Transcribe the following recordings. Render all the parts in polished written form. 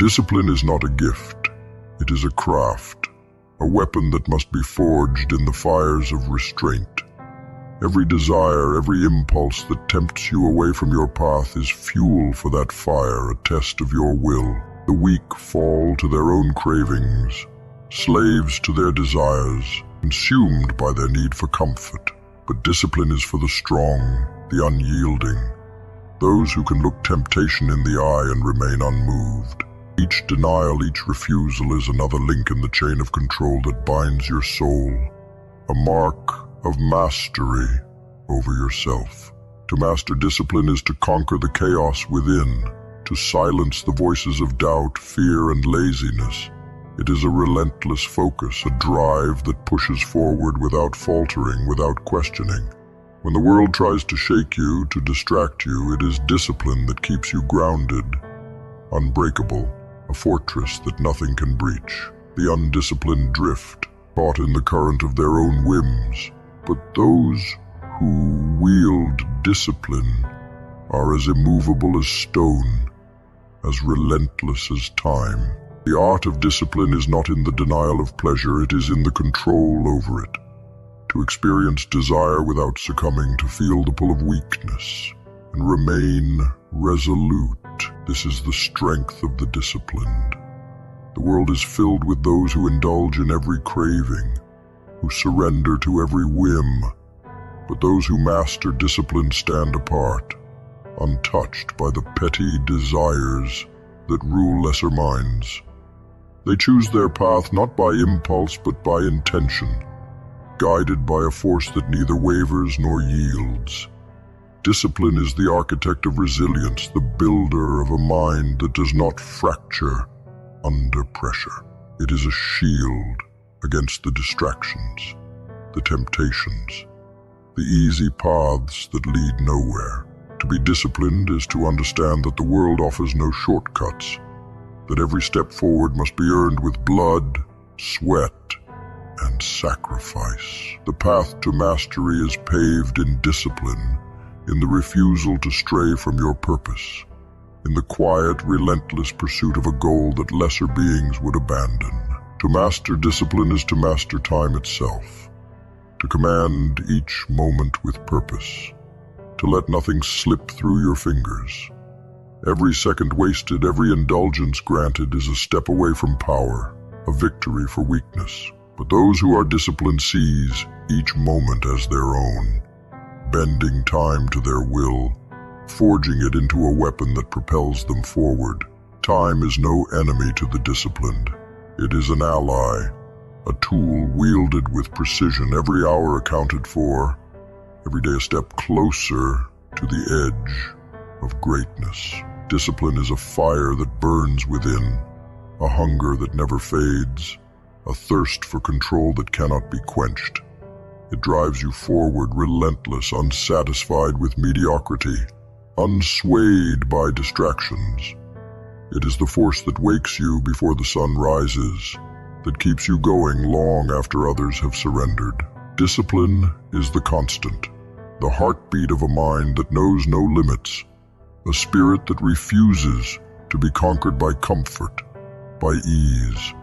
Discipline is not a gift. It is a craft, a weapon that must be forged in the fires of restraint. Every desire, every impulse that tempts you away from your path is fuel for that fire, a test of your will. The weak fall to their own cravings, slaves to their desires, consumed by their need for comfort. But discipline is for the strong, the unyielding, those who can look temptation in the eye and remain unmoved. Each denial, each refusal is another link in the chain of control that binds your soul, a mark of mastery over yourself. To master discipline is to conquer the chaos within, to silence the voices of doubt, fear, and laziness. It is a relentless focus, a drive that pushes forward without faltering, without questioning. When the world tries to shake you, to distract you, it is discipline that keeps you grounded, unbreakable, a fortress that nothing can breach. The undisciplined drift, caught in the current of their own whims. But those who wield discipline are as immovable as stone, as relentless as time. The art of discipline is not in the denial of pleasure, it is in the control over it. To experience desire without succumbing, to feel the pull of weakness, and remain resolute. This is the strength of the disciplined. The world is filled with those who indulge in every craving, who surrender to every whim. But those who master discipline stand apart, untouched by the petty desires that rule lesser minds. They choose their path not by impulse but by intention, guided by a force that neither wavers nor yields. Discipline is the architect of resilience, the builder of a mind that does not fracture under pressure. It is a shield against the distractions, the temptations, the easy paths that lead nowhere. To be disciplined is to understand that the world offers no shortcuts, that every step forward must be earned with blood, sweat, and sacrifice. The path to mastery is paved in discipline, in the refusal to stray from your purpose, in the quiet, relentless pursuit of a goal that lesser beings would abandon. To master discipline is to master time itself, to command each moment with purpose, to let nothing slip through your fingers. Every second wasted, every indulgence granted is a step away from power, a victory for weakness. But those who are disciplined seize each moment as their own, bending time to their will, forging it into a weapon that propels them forward. Time is no enemy to the disciplined. It is an ally, a tool wielded with precision, every hour accounted for, every day a step closer to the edge of greatness. Discipline is a fire that burns within, a hunger that never fades, a thirst for control that cannot be quenched. It drives you forward, relentless, unsatisfied with mediocrity, unswayed by distractions. It is the force that wakes you before the sun rises, that keeps you going long after others have surrendered. Discipline is the constant, the heartbeat of a mind that knows no limits, a spirit that refuses to be conquered by comfort, by ease,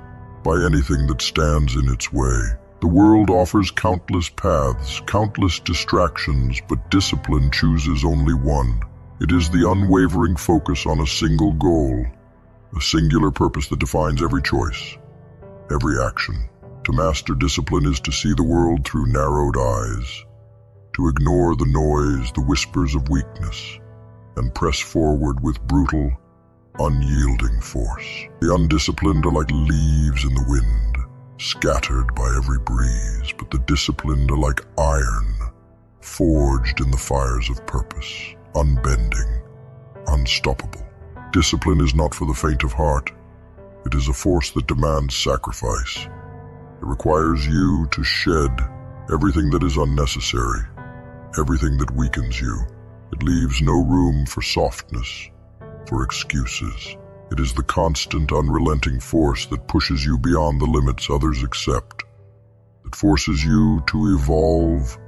by anything that stands in its way. The world offers countless paths, countless distractions, but discipline chooses only one. It is the unwavering focus on a single goal, a singular purpose that defines every choice, every action. To master discipline is to see the world through narrowed eyes, to ignore the noise, the whispers of weakness, and press forward with brutal, unyielding force. The undisciplined are like leaves in the wind, scattered by every breeze, but the disciplined are like iron, forged in the fires of purpose, unbending, unstoppable. Discipline is not for the faint of heart. It is a force that demands sacrifice. It requires you to shed everything that is unnecessary, everything that weakens you. It leaves no room for softness, for excuses. It is the constant, unrelenting force that pushes you beyond the limits others accept, that forces you to evolve,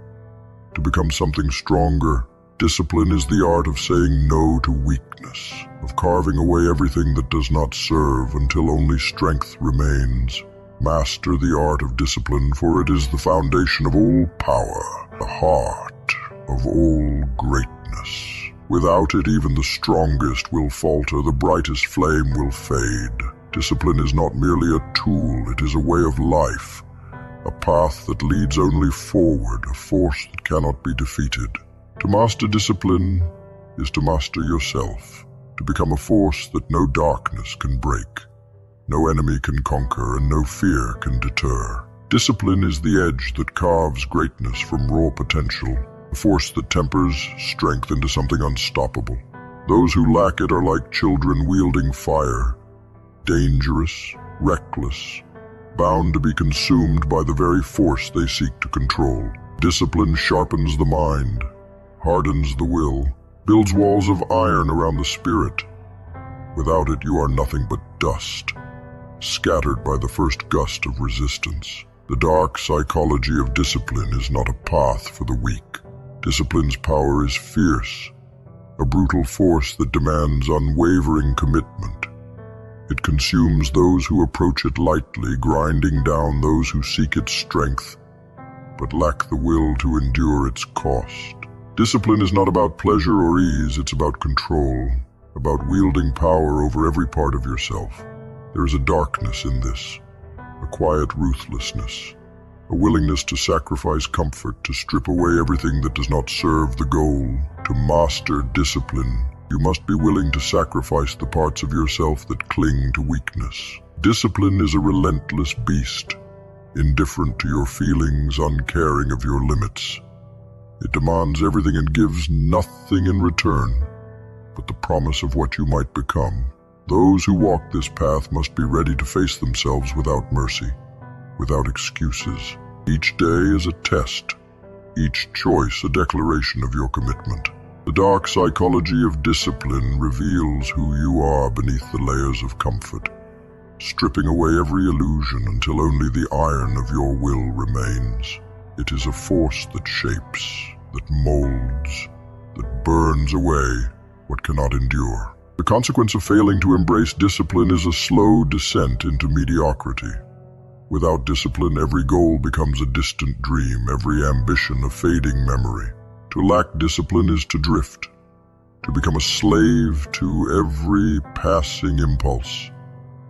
to become something stronger. Discipline is the art of saying no to weakness, of carving away everything that does not serve until only strength remains. Master the art of discipline, for it is the foundation of all power, the heart of all greatness. Without it, even the strongest will falter, the brightest flame will fade. Discipline is not merely a tool, it is a way of life, a path that leads only forward, a force that cannot be defeated. To master discipline is to master yourself, to become a force that no darkness can break, no enemy can conquer, and no fear can deter. Discipline is the edge that carves greatness from raw potential, a force that tempers strength into something unstoppable. Those who lack it are like children wielding fire, dangerous, reckless, bound to be consumed by the very force they seek to control. Discipline sharpens the mind, hardens the will, builds walls of iron around the spirit. Without it, you are nothing but dust, scattered by the first gust of resistance. The dark psychology of discipline is not a path for the weak. Discipline's power is fierce, a brutal force that demands unwavering commitment. It consumes those who approach it lightly, grinding down those who seek its strength, but lack the will to endure its cost. Discipline is not about pleasure or ease, it's about control, about wielding power over every part of yourself. There is a darkness in this, a quiet ruthlessness, a willingness to sacrifice comfort, to strip away everything that does not serve the goal. To master discipline, you must be willing to sacrifice the parts of yourself that cling to weakness. Discipline is a relentless beast, indifferent to your feelings, uncaring of your limits. It demands everything and gives nothing in return but the promise of what you might become. Those who walk this path must be ready to face themselves without mercy, without excuses. Each day is a test, each choice a declaration of your commitment. The dark psychology of discipline reveals who you are beneath the layers of comfort, stripping away every illusion until only the iron of your will remains. It is a force that shapes, that molds, that burns away what cannot endure. The consequence of failing to embrace discipline is a slow descent into mediocrity. Without discipline, every goal becomes a distant dream, every ambition a fading memory. To lack discipline is to drift, to become a slave to every passing impulse,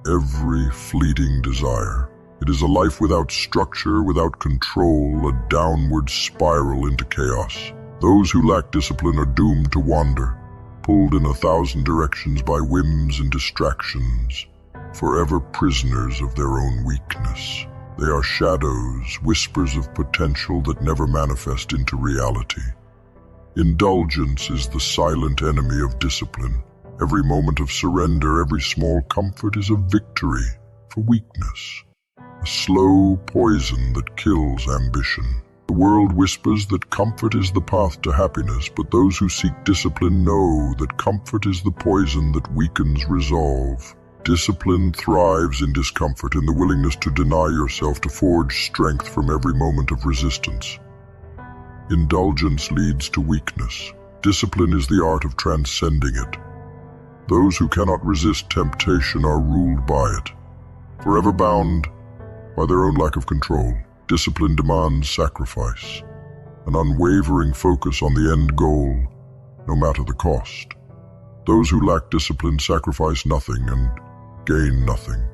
every fleeting desire. It is a life without structure, without control, a downward spiral into chaos. Those who lack discipline are doomed to wander, pulled in 1,000 directions by whims and distractions, forever prisoners of their own weakness. They are shadows, whispers of potential that never manifest into reality. Indulgence is the silent enemy of discipline. Every moment of surrender, every small comfort is a victory for weakness, a slow poison that kills ambition. The world whispers that comfort is the path to happiness, but those who seek discipline know that comfort is the poison that weakens resolve. Discipline thrives in discomfort, in the willingness to deny yourself, to forge strength from every moment of resistance. Indulgence leads to weakness. Discipline is the art of transcending it. Those who cannot resist temptation are ruled by it, forever bound by their own lack of control. Discipline demands sacrifice, an unwavering focus on the end goal, no matter the cost. Those who lack discipline sacrifice nothing and gain nothing.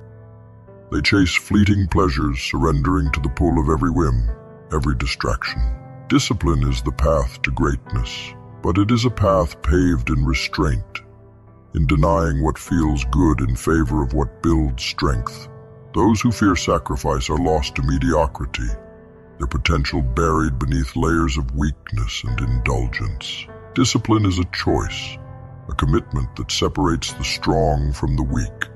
They chase fleeting pleasures, surrendering to the pull of every whim, every distraction. Discipline is the path to greatness, but it is a path paved in restraint, in denying what feels good in favor of what builds strength. Those who fear sacrifice are lost to mediocrity, their potential buried beneath layers of weakness and indulgence. Discipline is a choice, a commitment that separates the strong from the weak.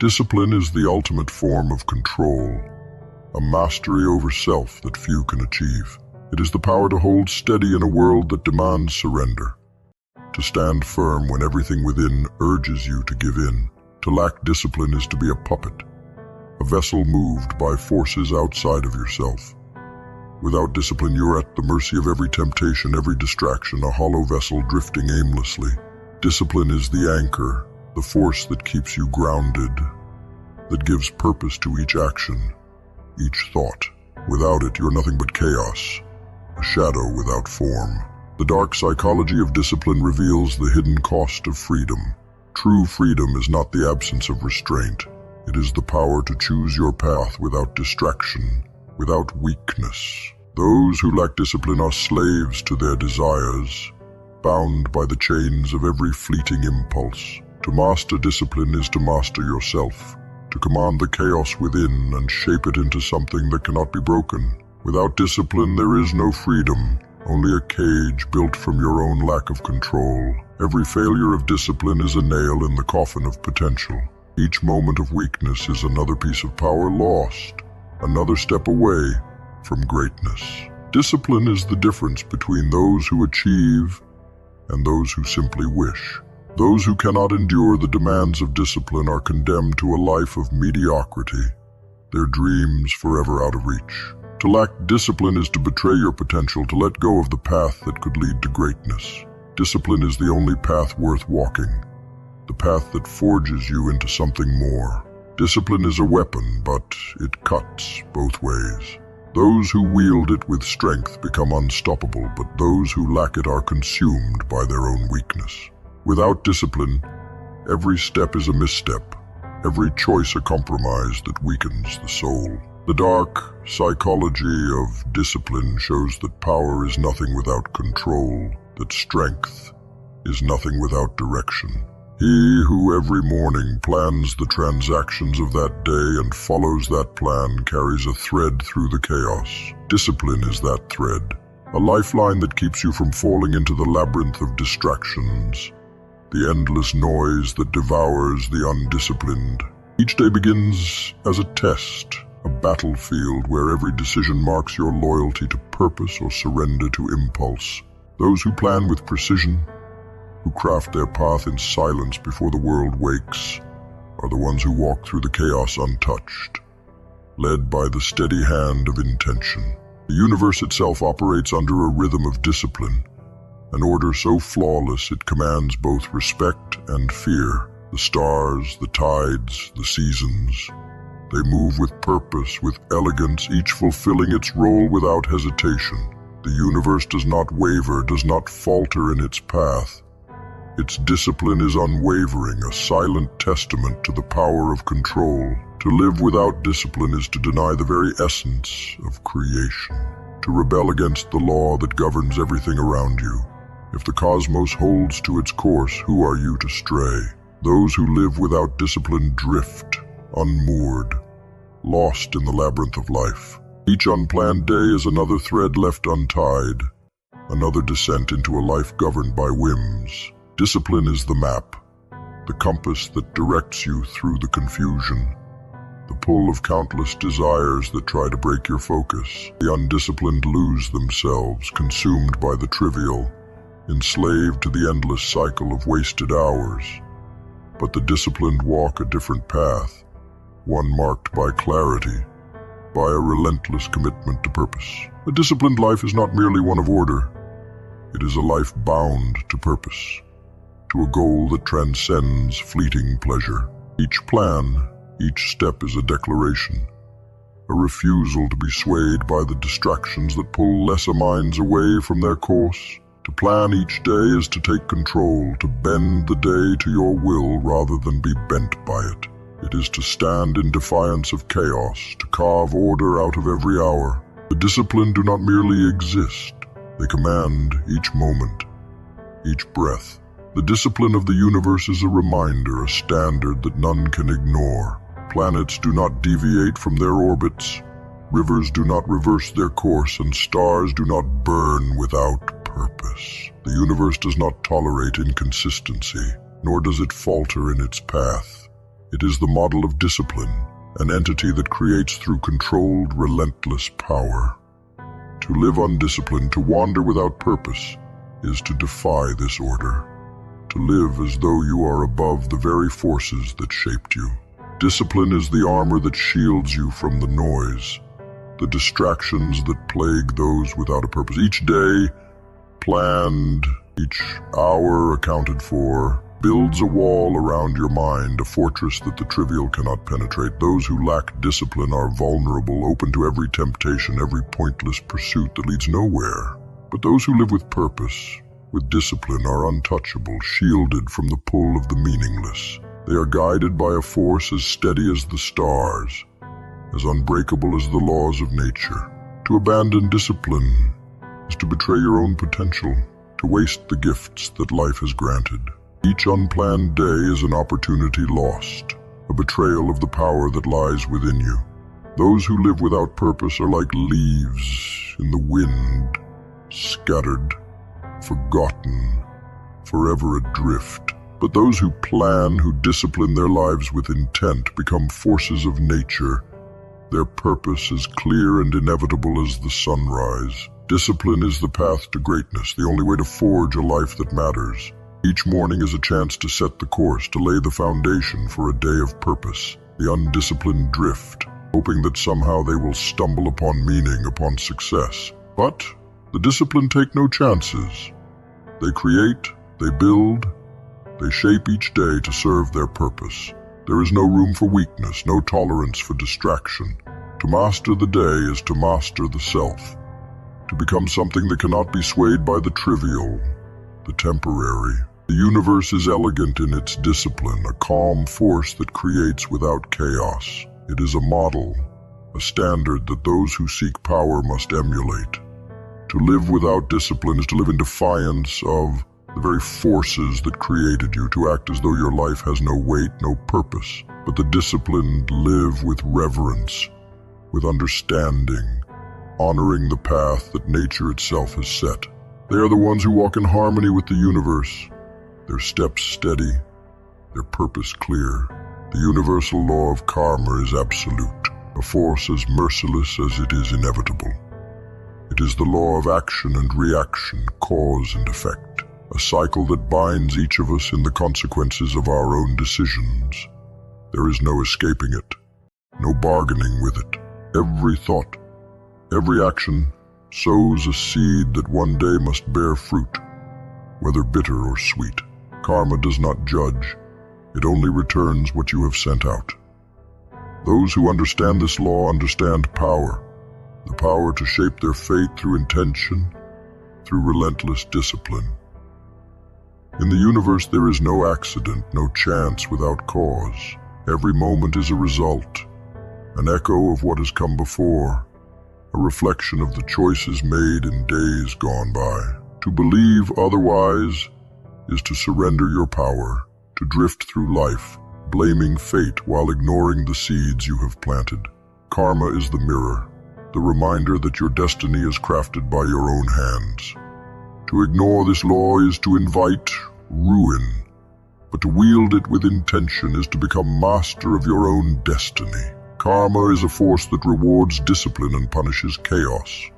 Discipline is the ultimate form of control, a mastery over self that few can achieve. It is the power to hold steady in a world that demands surrender, to stand firm when everything within urges you to give in. To lack discipline is to be a puppet, a vessel moved by forces outside of yourself. Without discipline, you're at the mercy of every temptation, every distraction, a hollow vessel drifting aimlessly. Discipline is the anchor, the force that keeps you grounded, that gives purpose to each action, each thought. Without it, you're nothing but chaos, a shadow without form. The dark psychology of discipline reveals the hidden cost of freedom. True freedom is not the absence of restraint. It is the power to choose your path without distraction, without weakness. Those who lack discipline are slaves to their desires, bound by the chains of every fleeting impulse. To master discipline is to master yourself, to command the chaos within and shape it into something that cannot be broken. Without discipline, there is no freedom, only a cage built from your own lack of control. Every failure of discipline is a nail in the coffin of potential. Each moment of weakness is another piece of power lost, another step away from greatness. Discipline is the difference between those who achieve and those who simply wish. Those who cannot endure the demands of discipline are condemned to a life of mediocrity, their dreams forever out of reach. To lack discipline is to betray your potential, to let go of the path that could lead to greatness. Discipline is the only path worth walking, the path that forges you into something more. Discipline is a weapon, but it cuts both ways. Those who wield it with strength become unstoppable, but those who lack it are consumed by their own weakness. Without discipline, every step is a misstep, every choice a compromise that weakens the soul. The dark psychology of discipline shows that power is nothing without control, that strength is nothing without direction. He who every morning plans the transactions of that day and follows that plan carries a thread through the chaos. Discipline is that thread, a lifeline that keeps you from falling into the labyrinth of distractions, the endless noise that devours the undisciplined. Each day begins as a test, a battlefield where every decision marks your loyalty to purpose or surrender to impulse. Those who plan with precision, who craft their path in silence before the world wakes, are the ones who walk through the chaos untouched, led by the steady hand of intention. The universe itself operates under a rhythm of discipline, an order so flawless it commands both respect and fear. The stars, the tides, the seasons, they move with purpose, with elegance, each fulfilling its role without hesitation. The universe does not waver, does not falter in its path. Its discipline is unwavering, a silent testament to the power of control. To live without discipline is to deny the very essence of creation, to rebel against the law that governs everything around you. If the cosmos holds to its course, who are you to stray? Those who live without discipline drift, unmoored, lost in the labyrinth of life. Each unplanned day is another thread left untied, another descent into a life governed by whims. Discipline is the map, the compass that directs you through the confusion, the pull of countless desires that try to break your focus. The undisciplined lose themselves, consumed by the trivial, enslaved to the endless cycle of wasted hours. But the disciplined walk a different path, one marked by clarity, by a relentless commitment to purpose. A disciplined life is not merely one of order. It is a life bound to purpose, to a goal that transcends fleeting pleasure. Each plan, each step is a declaration, a refusal to be swayed by the distractions that pull lesser minds away from their course. To plan each day is to take control, to bend the day to your will rather than be bent by it. It is to stand in defiance of chaos, to carve order out of every hour. The disciplined do not merely exist, they command each moment, each breath. The discipline of the universe is a reminder, a standard that none can ignore. Planets do not deviate from their orbits, rivers do not reverse their course, and stars do not burn without purpose. The universe does not tolerate inconsistency, nor does it falter in its path. It is the model of discipline, an entity that creates through controlled, relentless power. To live undisciplined, to wander without purpose, is to defy this order, to live as though you are above the very forces that shaped you. Discipline is the armor that shields you from the noise, the distractions that plague those without a purpose. Each day, planned, each hour accounted for, builds a wall around your mind, a fortress that the trivial cannot penetrate. Those who lack discipline are vulnerable, open to every temptation, every pointless pursuit that leads nowhere. But those who live with purpose, with discipline, are untouchable, shielded from the pull of the meaningless. They are guided by a force as steady as the stars, as unbreakable as the laws of nature. To abandon discipline is to betray your own potential, to waste the gifts that life has granted. Each unplanned day is an opportunity lost, a betrayal of the power that lies within you. Those who live without purpose are like leaves in the wind, scattered, forgotten, forever adrift. But those who plan, who discipline their lives with intent, become forces of nature, their purpose as clear and inevitable as the sunrise. Discipline is the path to greatness, the only way to forge a life that matters. Each morning is a chance to set the course, to lay the foundation for a day of purpose. The undisciplined drift, hoping that somehow they will stumble upon meaning, upon success. But the disciplined take no chances. They create, they build, they shape each day to serve their purpose. There is no room for weakness, no tolerance for distraction. To master the day is to master the self, to become something that cannot be swayed by the trivial, the temporary. The universe is elegant in its discipline, a calm force that creates without chaos. It is a model, a standard that those who seek power must emulate. To live without discipline is to live in defiance of the very forces that created you, to act as though your life has no weight, no purpose. But the disciplined live with reverence, with understanding, honoring the path that nature itself has set. They are the ones who walk in harmony with the universe, their steps steady, their purpose clear. The universal law of karma is absolute, a force as merciless as it is inevitable. It is the law of action and reaction, cause and effect, a cycle that binds each of us in the consequences of our own decisions. There is no escaping it, no bargaining with it. Every thought, every action sows a seed that one day must bear fruit, whether bitter or sweet. Karma does not judge, it only returns what you have sent out. Those who understand this law understand power, the power to shape their fate through intention, through relentless discipline. In the universe there is no accident, no chance without cause. Every moment is a result, an echo of what has come before, a reflection of the choices made in days gone by. To believe otherwise is to surrender your power, to drift through life, blaming fate while ignoring the seeds you have planted. Karma is the mirror, the reminder that your destiny is crafted by your own hands. To ignore this law is to invite ruin, but to wield it with intention is to become master of your own destiny. Karma is a force that rewards discipline and punishes chaos.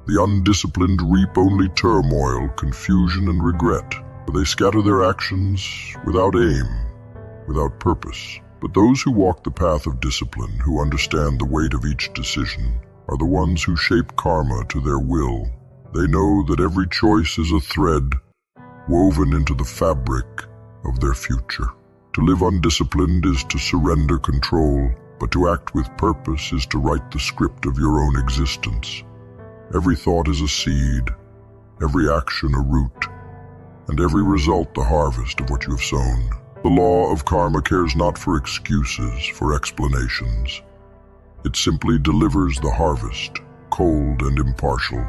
The undisciplined reap only turmoil, confusion, and regret. They scatter their actions without aim, without purpose. But those who walk the path of discipline, who understand the weight of each decision, are the ones who shape karma to their will. They know that every choice is a thread woven into the fabric of their future. To live undisciplined is to surrender control, but to act with purpose is to write the script of your own existence. Every thought is a seed, every action a root, and every result the harvest of what you have sown. The law of karma cares not for excuses, for explanations. It simply delivers the harvest, cold and impartial,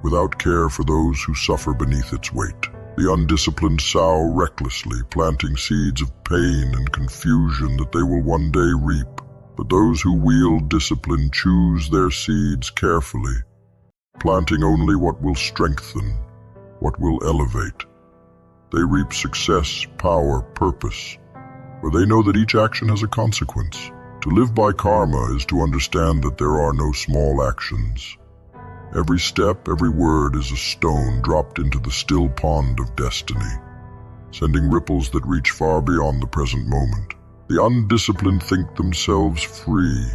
without care for those who suffer beneath its weight. The undisciplined sow recklessly, planting seeds of pain and confusion that they will one day reap. But those who wield discipline choose their seeds carefully, planting only what will strengthen, what will elevate. They reap success, power, purpose, for they know that each action has a consequence. To live by karma is to understand that there are no small actions. Every step, every word is a stone dropped into the still pond of destiny, sending ripples that reach far beyond the present moment. The undisciplined think themselves free,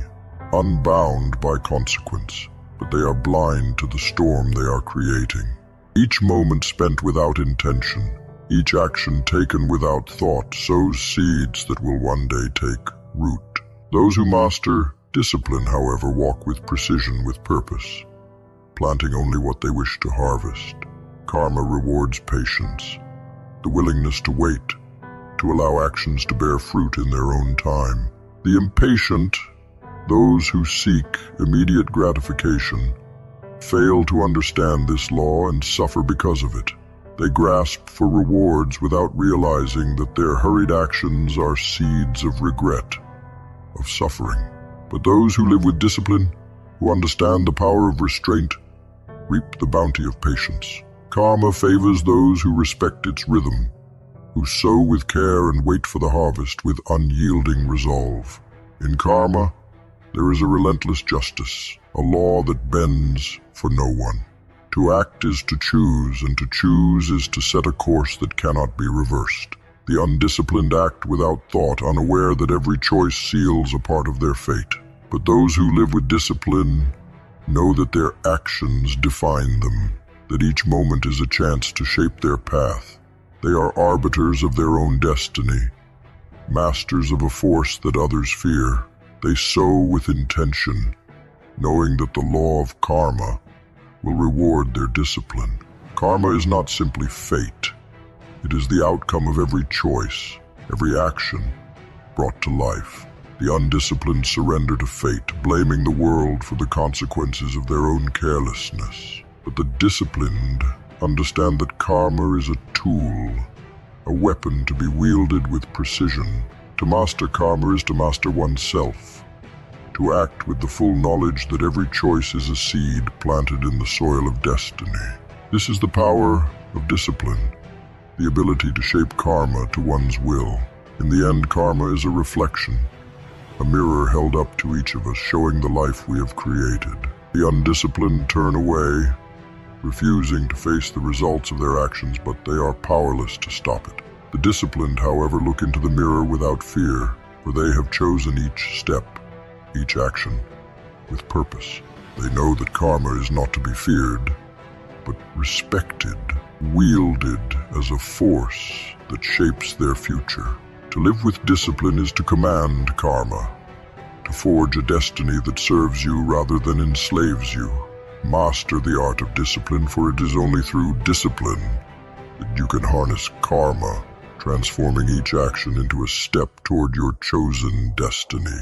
unbound by consequence, but they are blind to the storm they are creating. Each moment spent without intention, each action taken without thought sows seeds that will one day take root. Those who master discipline, however, walk with precision, with purpose, planting only what they wish to harvest. Karma rewards patience, the willingness to wait, to allow actions to bear fruit in their own time. The impatient, those who seek immediate gratification, fail to understand this law and suffer because of it. They grasp for rewards without realizing that their hurried actions are seeds of regret, of suffering. But those who live with discipline, who understand the power of restraint, reap the bounty of patience. Karma favors those who respect its rhythm, who sow with care and wait for the harvest with unyielding resolve. In karma, there is a relentless justice, a law that bends for no one. To act is to choose, and to choose is to set a course that cannot be reversed. The undisciplined act without thought, unaware that every choice seals a part of their fate. But those who live with discipline know that their actions define them, that each moment is a chance to shape their path. They are arbiters of their own destiny, masters of a force that others fear. They sow with intention, knowing that the law of karma will reward their discipline. Karma is not simply fate. It is the outcome of every choice, every action brought to life. The undisciplined surrender to fate, blaming the world for the consequences of their own carelessness. But the disciplined understand that karma is a tool, a weapon to be wielded with precision. To master karma is to master oneself, to act with the full knowledge that every choice is a seed planted in the soil of destiny. This is the power of discipline, the ability to shape karma to one's will. In the end, karma is a reflection, a mirror held up to each of us, showing the life we have created. The undisciplined turn away, refusing to face the results of their actions, but they are powerless to stop it. The disciplined, however, look into the mirror without fear, for they have chosen each step, each action, with purpose. They know that karma is not to be feared, but respected, wielded as a force that shapes their future. To live with discipline is to command karma, to forge a destiny that serves you rather than enslaves you. Master the art of discipline, for it is only through discipline that you can harness karma, transforming each action into a step toward your chosen destiny.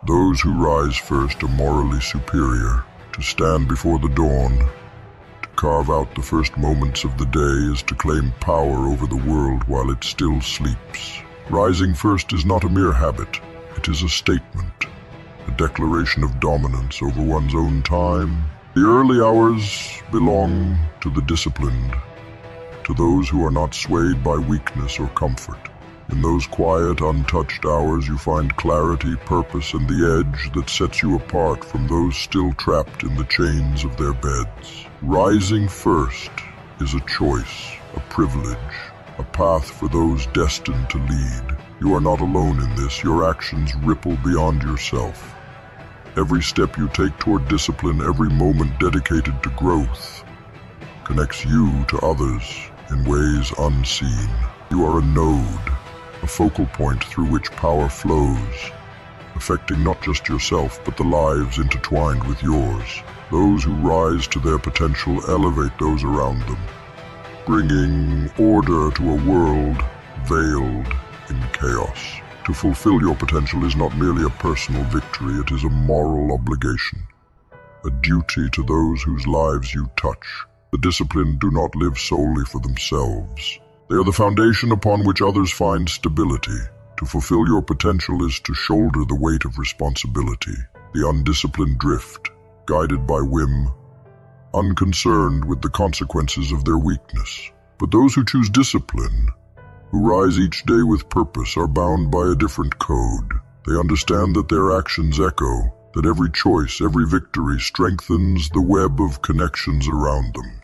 Those who rise first are morally superior. To stand before the dawn, to carve out the first moments of the day, is to claim power over the world while it still sleeps. Rising first is not a mere habit, it is a statement, a declaration of dominance over one's own time. The early hours belong to the disciplined, to those who are not swayed by weakness or comfort. In those quiet, untouched hours you find clarity, purpose, and the edge that sets you apart from those still trapped in the chains of their beds. Rising first is a choice, a privilege, a path for those destined to lead. You are not alone in this. Your actions ripple beyond yourself. Every step you take toward discipline, every moment dedicated to growth, connects you to others in ways unseen. You are a node, a focal point through which power flows, affecting not just yourself, but the lives intertwined with yours. Those who rise to their potential elevate those around them, bringing order to a world veiled in chaos. To fulfill your potential is not merely a personal victory, it is a moral obligation, a duty to those whose lives you touch. The disciplined do not live solely for themselves. They are the foundation upon which others find stability. To fulfill your potential is to shoulder the weight of responsibility. The undisciplined drift, guided by whim, unconcerned with the consequences of their weakness. But those who choose discipline, who rise each day with purpose, are bound by a different code. They understand that their actions echo, that every choice, every victory strengthens the web of connections around them.